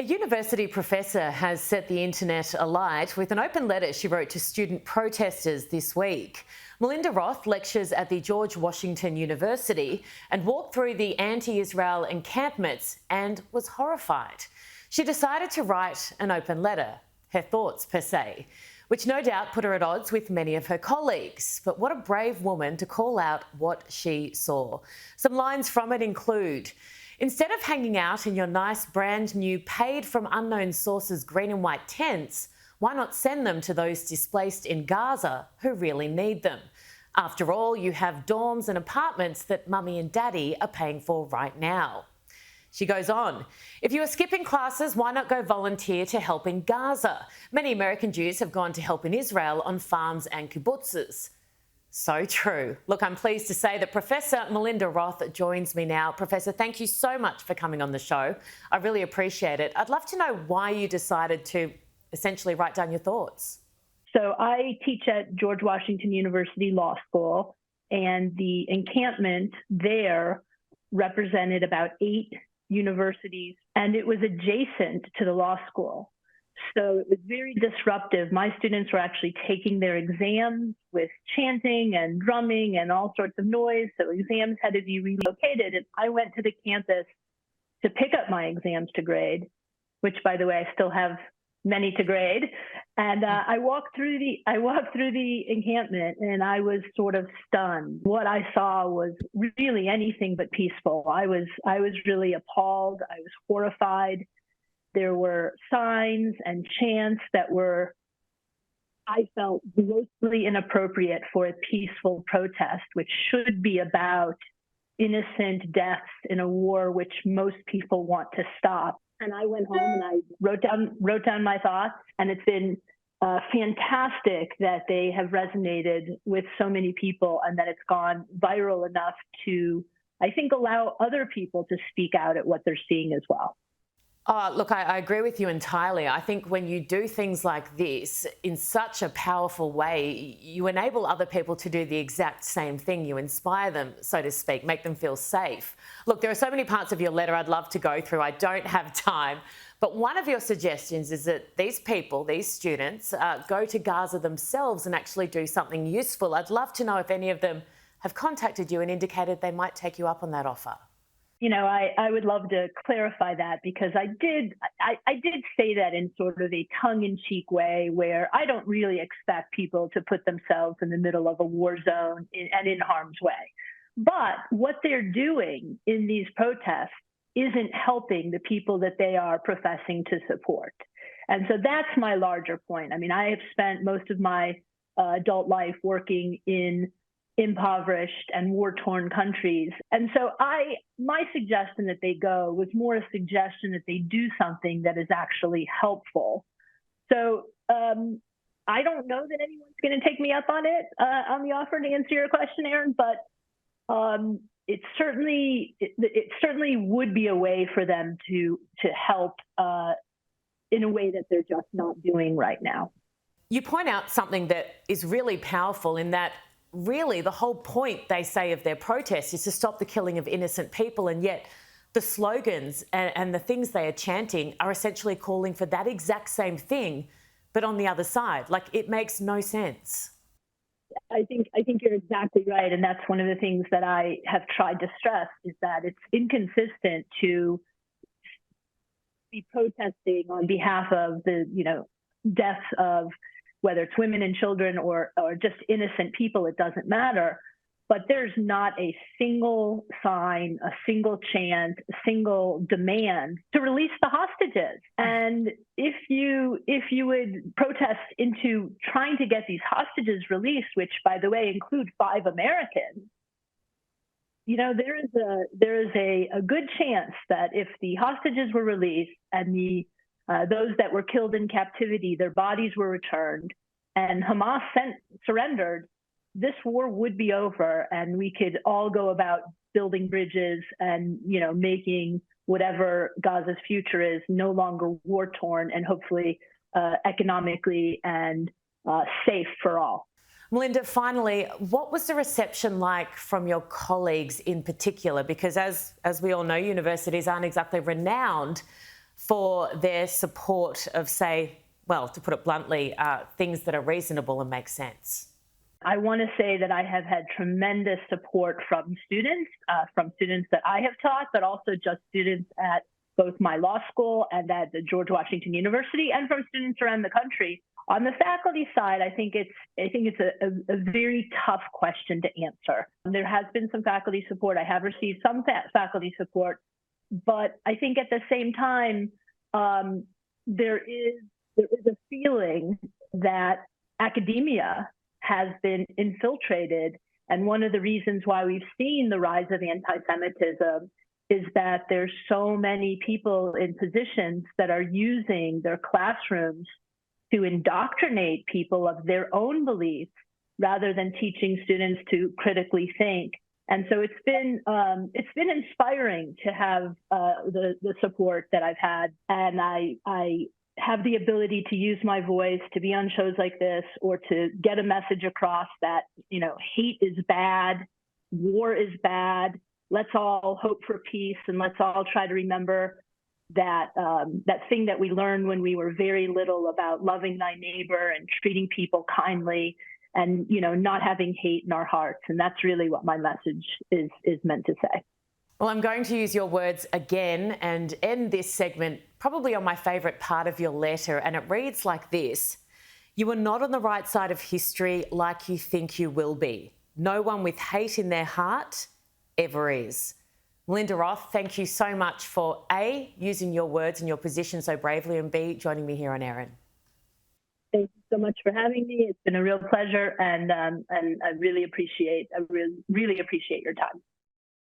A university professor has set the internet alight with an open letter she wrote to student protesters this week. Melinda Roth lectures at the George Washington University and walked through the anti-Israel encampments and was horrified. She decided to write an open letter, her thoughts per se, which no doubt put her at odds with many of her colleagues. But what a brave woman to call out what she saw. Some lines from it include: instead of hanging out in your nice brand new paid from unknown sources green and white tents, why not send them to those displaced in Gaza who really need them? After all, you have dorms and apartments that mummy and daddy are paying for right now. She goes on, if you are skipping classes, why not go volunteer to help in Gaza? Many American Jews have gone to help in Israel on farms and kibbutzes. So true. Look, I'm pleased to say that Professor Melinda Roth joins me now. Professor, thank you so much for coming on the show. I really appreciate it. I'd love to know why you decided to essentially write down your thoughts. So I teach at George Washington University Law School, and the encampment there represented about 8 universities, and it was adjacent to the law school. So it was very disruptive. My students were actually taking their exams with chanting and drumming and all sorts of noise. So exams had to be relocated. And I went to the campus to pick up my exams to grade, which, by the way, I still have many to grade. And I walked through the encampment, and I was sort of stunned. What I saw was really anything but peaceful. I was really appalled. I was horrified. There were signs and chants that were, I felt, grossly inappropriate for a peaceful protest, which should be about innocent deaths in a war which most people want to stop. And I went home and I wrote down my thoughts, and it's been fantastic that they have resonated with so many people and that it's gone viral enough to, I think, allow other people to speak out at what they're seeing as well. Oh, look, I agree with you entirely. I think when you do things like this in such a powerful way, you enable other people to do the exact same thing. You inspire them, so to speak, make them feel safe. Look, there are so many parts of your letter I'd love to go through. I don't have time. But one of your suggestions is that these people, these students, go to Gaza themselves and actually do something useful. I'd love to know if any of them have contacted you and indicated they might take you up on that offer. You know, I would love to clarify that, because I did say that in sort of a tongue-in-cheek way, where I don't really expect people to put themselves in the middle of a war zone and in harm's way. But what they're doing in these protests isn't helping the people that they are professing to support. And so that's my larger point. I mean, I have spent most of my adult life working in impoverished and war-torn countries. And so my suggestion that they go was more a suggestion that they do something that is actually helpful. So I don't know that anyone's going to take me up on it, on the offer, to answer your question, Erin, but it certainly would be a way for them to help in a way that they're just not doing right now. You point out something that is really powerful, in that really the whole point, they say, of their protest is to stop the killing of innocent people, and yet the slogans and the things they are chanting are essentially calling for that exact same thing, but on the other side. Like, it makes no sense. I think you're exactly right, and that's one of the things that I have tried to stress, is that it's inconsistent to be protesting on behalf of the, deaths of, whether it's women and children or just innocent people, it doesn't matter. But there's not a single sign, a single chant, a single demand to release the hostages. And if you would protest into trying to get these hostages released, which, by the way, include 5 Americans, there is a good chance that if the hostages were released and those that were killed in captivity, their bodies were returned, and Hamas surrendered, this war would be over, and we could all go about building bridges and, making whatever Gaza's future is no longer war-torn and hopefully economically and safe for all. Melinda, finally, what was the reception like from your colleagues in particular? Because as we all know, universities aren't exactly renowned for their support of, say, well, to put it bluntly, things that are reasonable and make sense? I want to say that I have had tremendous support from students that I have taught, but also just students at both my law school and at the George Washington University, and from students around the country. On the faculty side, I think it's a very tough question to answer. There has been some faculty support. I have received some faculty support, but I think at the same time, there is a feeling that academia has been infiltrated. And one of the reasons why we've seen the rise of anti-Semitism is that there's so many people in positions that are using their classrooms to indoctrinate people of their own beliefs rather than teaching students to critically think. And so it's been inspiring to have the support that I've had, and I have the ability to use my voice to be on shows like this, or to get a message across that, hate is bad, war is bad. Let's all hope for peace, and let's all try to remember that that thing that we learned when we were very little about loving thy neighbor and treating people kindly, and not having hate in our hearts. And that's really what my message is meant to say. Well, I'm going to use your words again and end this segment probably on my favourite part of your letter, and it reads like this: "You are not on the right side of history like you think you will be. No one with hate in their heart ever is." Melinda Roth, thank you so much for A, using your words and your position so bravely, and B, joining me here on Erin. Thank you so much for having me. It's been a real pleasure, and I really appreciate your time.